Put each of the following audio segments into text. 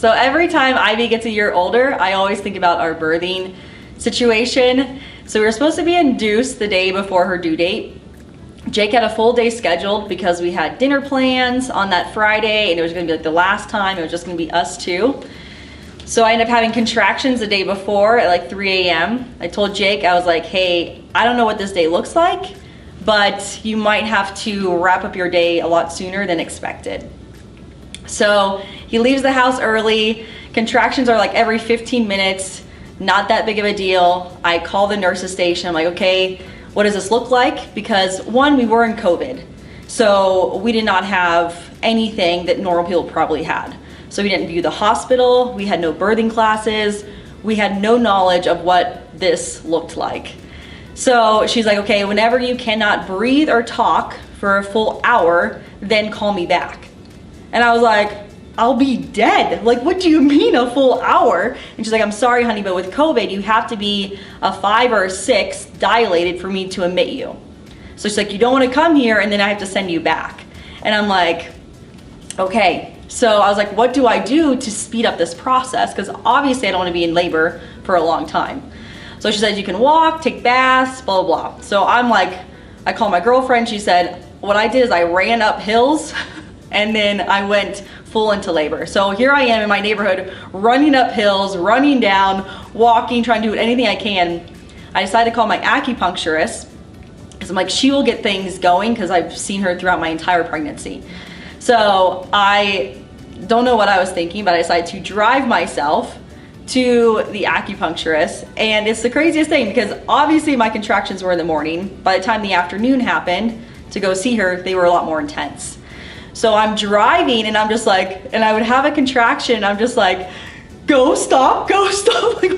So every time Ivy gets a year older, I always think about our birthing situation. So we were supposed to be induced the day before her due date. Jake had a full day scheduled because we had dinner plans on that Friday and it was gonna be like the last time, it was just gonna be us two. So I ended up having contractions the day before at like 3 a.m. I told Jake, I was like, hey, I don't know what this day looks like, but you might have to wrap up your day a lot sooner than expected. So he leaves the house early. Contractions are like every 15 minutes, not that big of a deal. I call the nurse's station. I'm like, okay, what does this look like? Because one, we were in COVID. So we did not have anything that normal people probably had. So we didn't view the hospital. We had no birthing classes. We had no knowledge of what this looked like. So she's like, okay, whenever you cannot breathe or talk for a full hour, then call me back. And I was like, I'll be dead. Like, what do you mean a full hour? And she's like, I'm sorry, honey, but with COVID, you have to be a 5 or a 6 dilated for me to admit you. So she's like, you don't want to come here and then I have to send you back. And I'm like, okay. So I was like, what do I do to speed up this process? Because obviously I don't want to be in labor for a long time. So she said, you can walk, take baths, blah, blah, blah. So I'm like, I called my girlfriend. She said, what I did is I ran up hills and then I went full into labor. So here I am in my neighborhood, running up hills, running down, walking, trying to do anything I can. I decided to call my acupuncturist because I'm like, she will get things going because I've seen her throughout my entire pregnancy. So I don't know what I was thinking, but I decided to drive myself to the acupuncturist. And it's the craziest thing because obviously my contractions were in the morning. By the time the afternoon happened to go see her, they were a lot more intense. So I'm driving and I'm just like, and I would have a contraction and I'm just like, go stop. Like,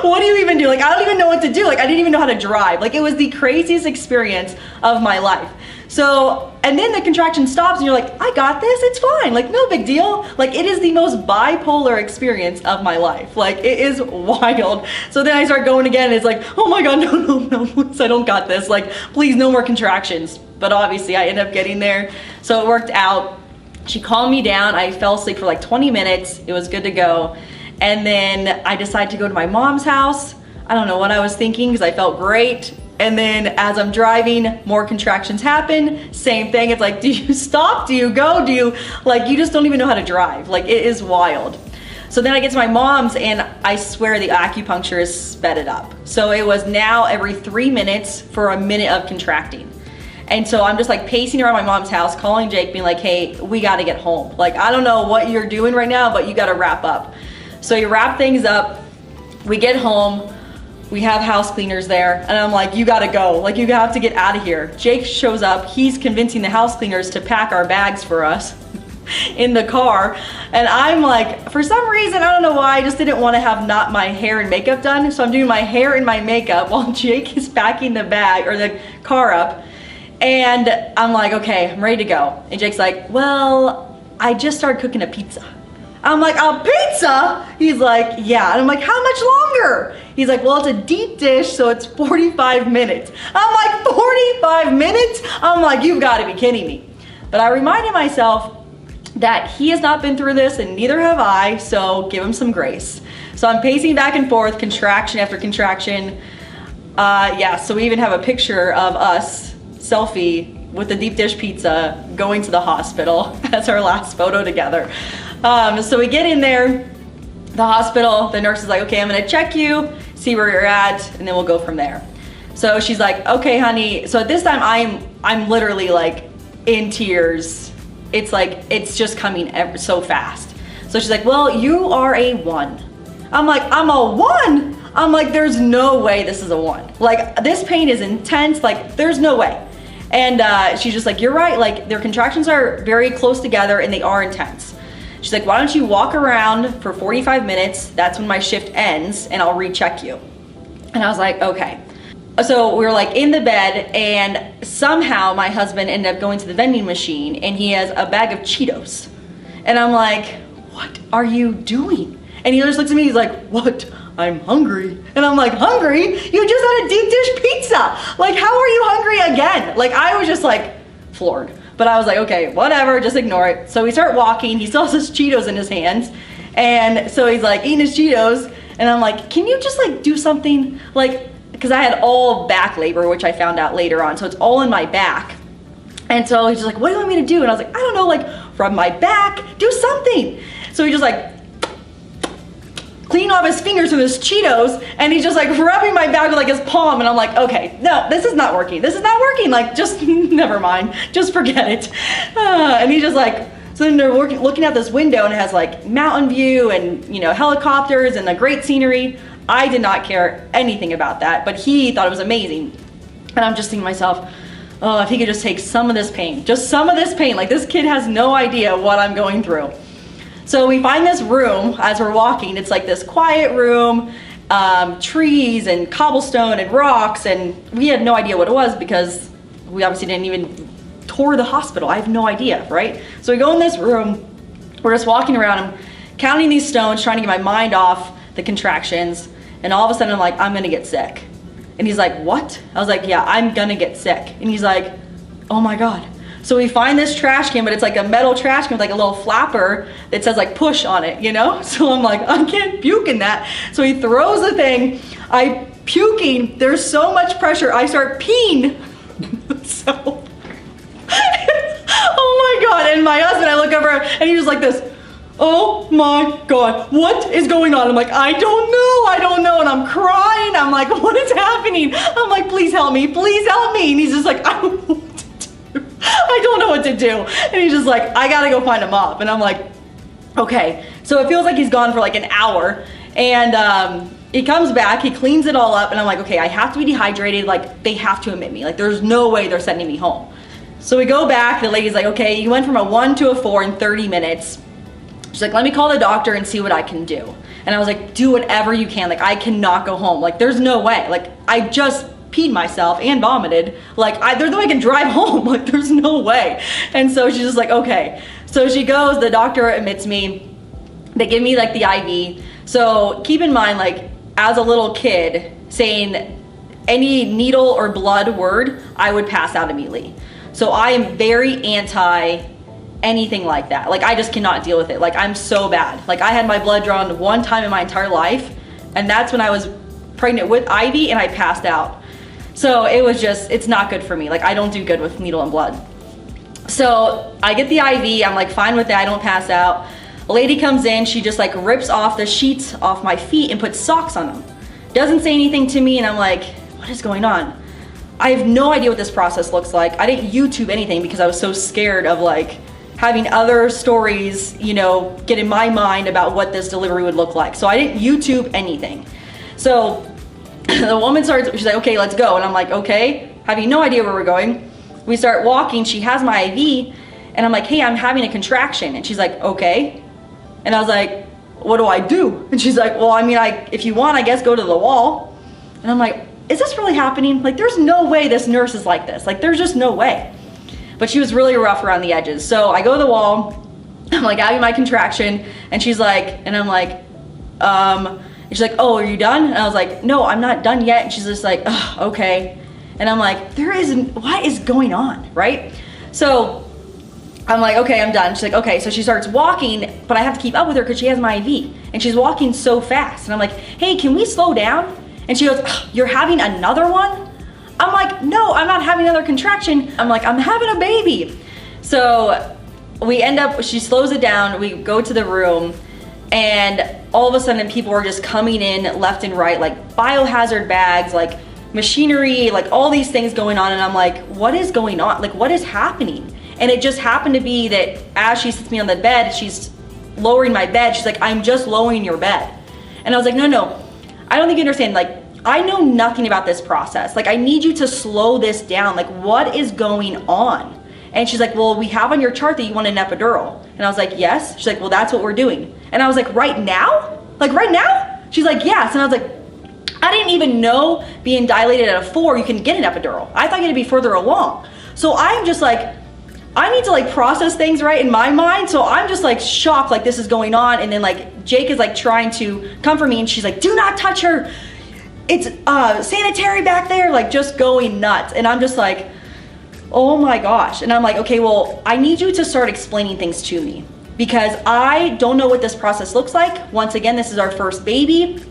what do you even do? Like, I don't even know what to do. Like, I didn't even know how to drive. Like, it was the craziest experience of my life. So, and then the contraction stops and you're like, I got this, it's fine. Like, no big deal. Like, it is the most bipolar experience of my life. Like, it is wild. So then I start going again and it's like, oh my God, no, please, I don't got this. Like, please, no more contractions. But obviously I ended up getting there. So it worked out. She calmed me down. I fell asleep for like 20 minutes. It was good to go. And then I decided to go to my mom's house. I don't know what I was thinking because I felt great. And then as I'm driving, more contractions happen. Same thing. It's like, do you stop? Do you go? Do you, like, you just don't even know how to drive. Like, it is wild. So then I get to my mom's and I swear the acupuncturist sped it up. So it was now every 3 minutes for a minute of contracting. And so I'm just like pacing around my mom's house, calling Jake, being like, hey, we gotta get home. Like, I don't know what you're doing right now, but you gotta wrap up. So you wrap things up, we get home, we have house cleaners there, and I'm like, you gotta go. Like, you have to get out of here. Jake shows up, he's convincing the house cleaners to pack our bags for us in the car. And I'm like, for some reason, I don't know why, I just didn't want to have not my hair and makeup done. So I'm doing my hair and my makeup while Jake is packing the bag or the car up. And I'm like, okay, I'm ready to go. And Jake's like, well, I just started cooking a pizza. I'm like, a pizza? He's like, yeah. And I'm like, how much longer? He's like, well, it's a deep dish, so it's 45 minutes. I'm like, 45 minutes? I'm like, you've got to be kidding me. But I reminded myself that he has not been through this and neither have I, so give him some grace. So I'm pacing back and forth, contraction after contraction. Yeah, so we even have a picture of us, selfie with the deep dish pizza, going to the hospital. That's our last photo together. So we get in there, the hospital, the nurse is like, okay, I'm gonna check you, see where you're at, and then we'll go from there. So she's like, okay, honey. So at this time, I'm literally like in tears. It's like, it's just coming so fast. So she's like, well, you are a 1. I'm like, I'm a 1? I'm like, there's no way this is a 1. Like, this pain is intense, like, there's no way. And she's just like, you're right, like, their contractions are very close together and they are intense. She's like, why don't you walk around for 45 minutes, that's when my shift ends, and I'll recheck you. And I was like, okay. So we were like in the bed, and somehow my husband ended up going to the vending machine and he has a bag of Cheetos. And I'm like, what are you doing? And he just looks at me, he's like, what? I'm hungry. And I'm like, hungry? You just had a deep dish pizza. Like, how are you hungry again? Like, I was just like floored. But I was like, okay, whatever, just ignore it. So we start walking, he still has his Cheetos in his hands. And so he's like eating his Cheetos, and I'm like, can you just like do something? Like, because I had all back labor, which I found out later on, so it's all in my back. And so he's just like, what do you want me to do? And I was like, I don't know, like rub my back, do something. So he just like clean off his fingers with his Cheetos, and he's just like rubbing my back with like his palm, and I'm like, okay, no, this is not working. This is not working. Like, just never mind. Just forget it. And he's just like, so then they're looking out this window, and it has like mountain view and, you know, helicopters and the great scenery. I did not care anything about that, but he thought it was amazing. And I'm just thinking to myself, oh, if he could just take some of this pain, just some of this pain. Like, this kid has no idea what I'm going through. So we find this room as we're walking. It's like this quiet room, trees and cobblestone and rocks, and we had no idea what it was because we obviously didn't even tour the hospital. I have no idea, right? So we go in this room, we're just walking around, I'm counting these stones, trying to get my mind off the contractions, and all of a sudden I'm like, I'm gonna get sick. And he's like, what? I was like, yeah, I'm gonna get sick. And he's like, oh my God. So we find this trash can, but it's like a metal trash can with like a little flapper that says like push on it, you know? So I'm like, I can't puke in that. So he throws the thing, I puking, there's so much pressure, I start peeing. So, oh my God, and my husband, I look over and he's just like this, oh my God, what is going on? I'm like, I don't know, and I'm crying, I'm like, what is happening? I'm like, please help me, and he's just like, I don't know what to do. And he's just like, I gotta go find a mop. And I'm like, okay. So it feels like he's gone for like an hour, and he comes back, he cleans it all up, and I'm like, okay, I have to be dehydrated, like they have to admit me, like there's no way they're sending me home. So we go back, the lady's like, okay, you went from a 1 to a 4 in 30 minutes. She's like, let me call the doctor and see what I can do. And I was like, do whatever you can, like I cannot go home, like there's no way, like I just peed myself and vomited, like there's no way I can drive home, like there's no way. And so she's just like, okay. So she goes, the doctor admits me, they give me like the IV. So keep in mind, like as a little kid, saying any needle or blood word, I would pass out immediately. So I am very anti anything like that. Like I just cannot deal with it. Like I'm so bad. Like I had my blood drawn one time in my entire life, and that's when I was pregnant with IV and I passed out. So it was just, it's not good for me. Like I don't do good with needle and blood. So I get the IV, I'm like fine with that, I don't pass out. A lady comes in, she just like rips off the sheets off my feet and puts socks on them. Doesn't say anything to me, and I'm like, what is going on? I have no idea what this process looks like. I didn't YouTube anything because I was so scared of like having other stories, you know, get in my mind about what this delivery would look like. So I didn't YouTube anything. So the woman starts, she's like, okay, let's go. And I'm like, okay, having no idea where we're going. We start walking, she has my IV, and I'm like, hey, I'm having a contraction. And she's like, okay. And I was like, what do I do? And she's like, well, I mean, if you want, I guess go to the wall. And I'm like, is this really happening? Like, there's no way this nurse is like this. Like, there's just no way. But she was really rough around the edges. So I go to the wall, I'm like having my contraction, and she's like, and I'm like, and she's like, oh, are you done? And I was like, no, I'm not done yet. And she's just like, oh, okay. And I'm like, what is going on, right? So I'm like, okay, I'm done. She's like, okay. So she starts walking, but I have to keep up with her because she has my IV, and she's walking so fast. And I'm like, hey, can we slow down? And she goes, you're having another one? I'm like, no, I'm not having another contraction. I'm like, I'm having a baby. So we end up, she slows it down, we go to the room, and all of a sudden people are just coming in left and right, like biohazard bags, like machinery, like all these things going on. And I'm like, what is going on? Like, what is happening? And it just happened to be that as she sits me on the bed, she's lowering my bed. She's like, I'm just lowering your bed. And I was like, no, I don't think you understand. Like, I know nothing about this process. Like, I need you to slow this down. Like, what is going on? And she's like, well, we have on your chart that you want an epidural. And I was like, yes. She's like, well, that's what we're doing. And I was like, right now? Like, right now? She's like, yes. And I was like, I didn't even know being dilated at a 4, you can get an epidural. I thought you had to be further along. So I'm just like, I need to like process things right in my mind. So I'm just like shocked, like this is going on. And then like Jake is like trying to comfort me, and she's like, do not touch her. It's sanitary back there, like just going nuts. And I'm just like, oh my gosh. And I'm like, okay, well, I need you to start explaining things to me. because I don't know what this process looks like. Once again, this is our first baby,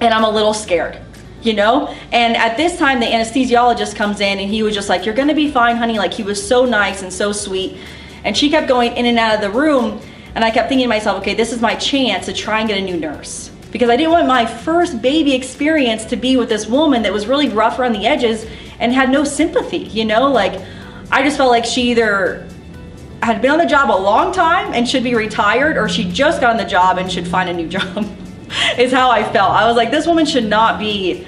and I'm a little scared, you know? And at this time, the anesthesiologist comes in, and he was just like, you're gonna be fine, honey. Like, he was so nice and so sweet. And she kept going in and out of the room, and I kept thinking to myself, okay, this is my chance to try and get a new nurse. Because I didn't want my first baby experience to be with this woman that was really rough around the edges and had no sympathy, you know? Like, I just felt like she either had been on the job a long time and should be retired, or she just got on the job and should find a new job, is how I felt. I was like, this woman should not be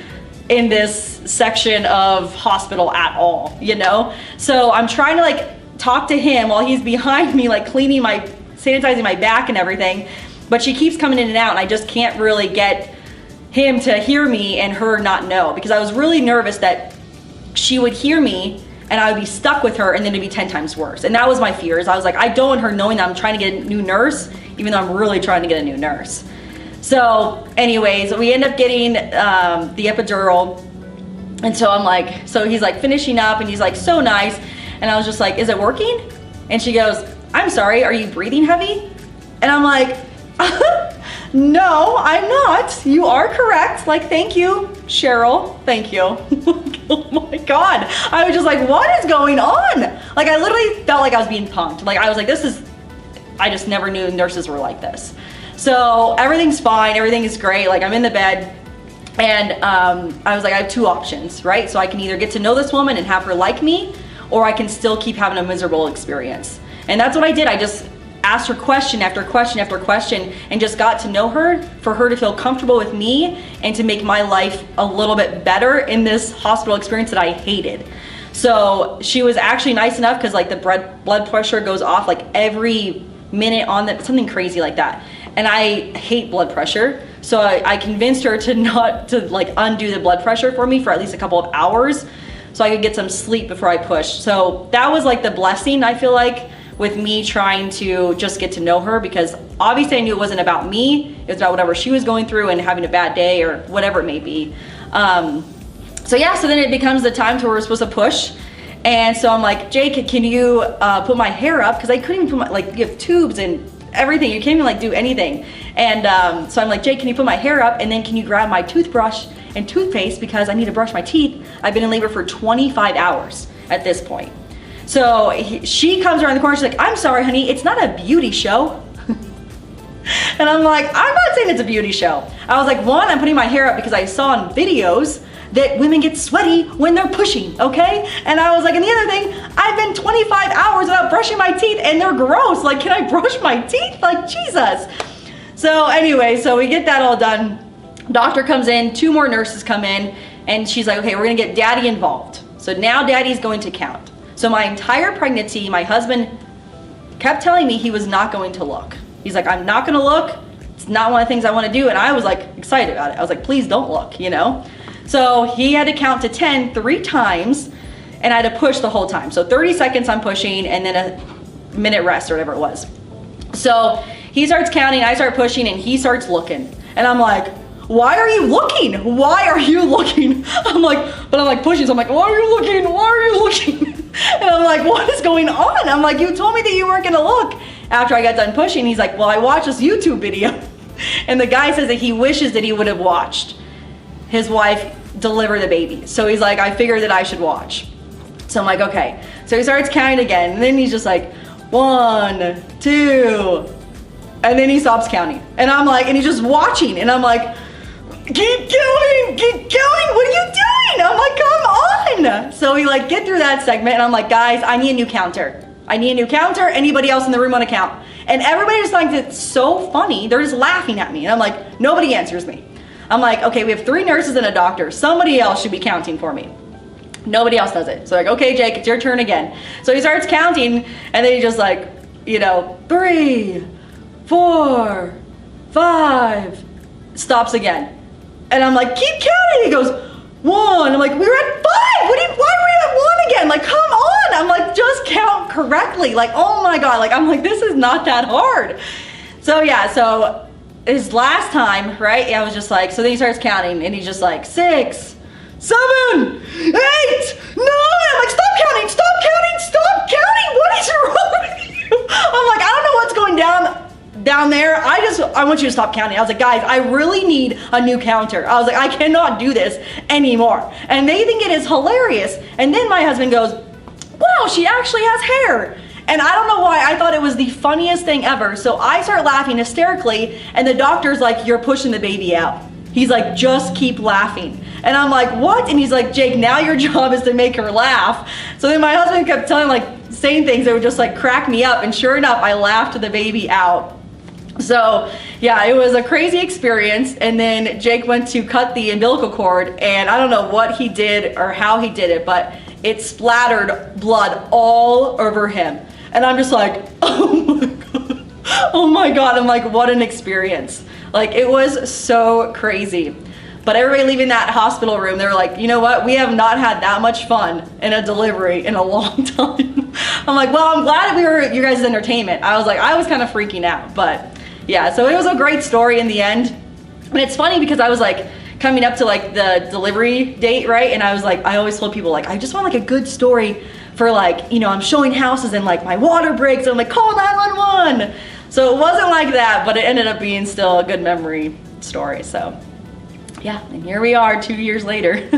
in this section of hospital at all, you know? So I'm trying to like talk to him while he's behind me, like sanitizing my back and everything. But she keeps coming in and out, and I just can't really get him to hear me and her not know, because I was really nervous that she would hear me and I would be stuck with her, and then it'd be 10 times worse. And that was my fears. I was like, I don't want her knowing that I'm trying to get a new nurse, even though I'm really trying to get a new nurse. So anyways, we end up getting the epidural. And so I'm like, so he's like finishing up, and he's like so nice. And I was just like, is it working? And she goes, I'm sorry, are you breathing heavy? And I'm like, no, I'm not. You are correct. Like, thank you, Cheryl. Thank you. Oh my God. I was just like, what is going on? Like, I literally felt like I was being punked. Like, I was like, I just never knew nurses were like this. So everything's fine. Everything is great. Like, I'm in the bed, and I was like, I have two options, right? So I can either get to know this woman and have her like me, or I can still keep having a miserable experience. And that's what I did. I just asked her question after question after question, and just got to know her, for her to feel comfortable with me and to make my life a little bit better in this hospital experience that I hated. So she was actually nice enough, because like the blood pressure goes off like every minute on something crazy like that. And I hate blood pressure. So I convinced her to like undo the blood pressure for me for at least a couple of hours, so I could get some sleep before I pushed. So that was like the blessing, I feel like, with me trying to just get to know her, because obviously I knew it wasn't about me. It was about whatever she was going through and having a bad day or whatever it may be. So yeah, so then it becomes the time to where we're supposed to push. And so I'm like, Jake, can you put my hair up? Because I couldn't even put you have tubes and everything. You can't even like do anything. And so I'm like, Jake, can you put my hair up? And then can you grab my toothbrush and toothpaste, because I need to brush my teeth. I've been in labor for 25 hours at this point. So she comes around the corner, she's like, I'm sorry, honey, it's not a beauty show. And I'm like, I'm not saying it's a beauty show. I was like, one, I'm putting my hair up because I saw in videos that women get sweaty when they're pushing, okay? And I was like, and the other thing, I've been 25 hours without brushing my teeth, and they're gross. Like, can I brush my teeth? Like, Jesus. So anyway, so we get that all done. Doctor comes in, 2 more nurses come in, and she's like, okay, we're gonna get daddy involved. So now daddy's going to count. So my entire pregnancy, my husband kept telling me he was not going to look. He's like, I'm not gonna look. It's not one of the things I wanna do. And I was like excited about it. I was like, please don't look, you know? So he had to count to 10 3 times, and I had to push the whole time. So 30 seconds I'm pushing, and then a minute rest or whatever it was. So he starts counting, I start pushing, and he starts looking. And I'm like, why are you looking? Why are you looking? I'm like pushing, so I'm like, why are you looking? Why are you looking? And I'm like, what is going on? I'm like, you told me that you weren't gonna look. After I got done pushing, he's like, well, I watched this YouTube video. And the guy says that he wishes that he would have watched his wife deliver the baby. So he's like, I figured that I should watch. So I'm like, okay. So he starts counting again, and then he's just like, 1, 2, and then he stops counting. And I'm like, and he's just watching, and I'm like, keep counting, what are you doing? I'm like, come on. So we like get through that segment, and I'm like, guys, I need a new counter. Anybody else in the room want to count? And everybody just thinks it's so funny. They're just laughing at me. And I'm like, nobody answers me. I'm like, okay, we have 3 nurses and a doctor. Somebody else should be counting for me. Nobody else does it. So like, okay, Jake, it's your turn again. So he starts counting, and then he just like, 3, 4, 5, stops again. And I'm like, keep counting. He goes, 1. I'm like, we were at 5. Why were we at 1 again? Like, come on. I'm like, just count correctly. Like, oh my God. Like, I'm like, this is not that hard. So yeah, so his last time, right? I was just like, so then he starts counting, and he's just like, 6, 7, 8, 9. I'm like, stop counting. What is wrong with you? I'm like, I don't know what's going down there. I want you to stop counting. I was like, guys, I really need a new counter. I was like, I cannot do this anymore. And they think it is hilarious. And then my husband goes, wow, she actually has hair. And I don't know why, I thought it was the funniest thing ever. So I start laughing hysterically, and the doctor's like, you're pushing the baby out. He's like, just keep laughing. And I'm like, what? And he's like, Jake, now your job is to make her laugh. So then my husband kept saying things that would just like crack me up. And sure enough, I laughed the baby out. So yeah, it was a crazy experience. And then Jake went to cut the umbilical cord, and I don't know what he did or how he did it, but it splattered blood all over him. And I'm just like, oh my God. Oh my God. I'm like, what an experience. Like, it was so crazy. But everybody leaving that hospital room, they were like, you know what? We have not had that much fun in a delivery in a long time. I'm like, well, I'm glad we were your guys' entertainment. I was kind of freaking out, but yeah, so it was a great story in the end. And it's funny because I was like coming up to like the delivery date, right? And I was like, I always told people like, I just want like a good story for like, you know, I'm showing houses and like my water breaks, and I'm like, call 911. So it wasn't like that, but it ended up being still a good memory story. So yeah, and here we are 2 years later.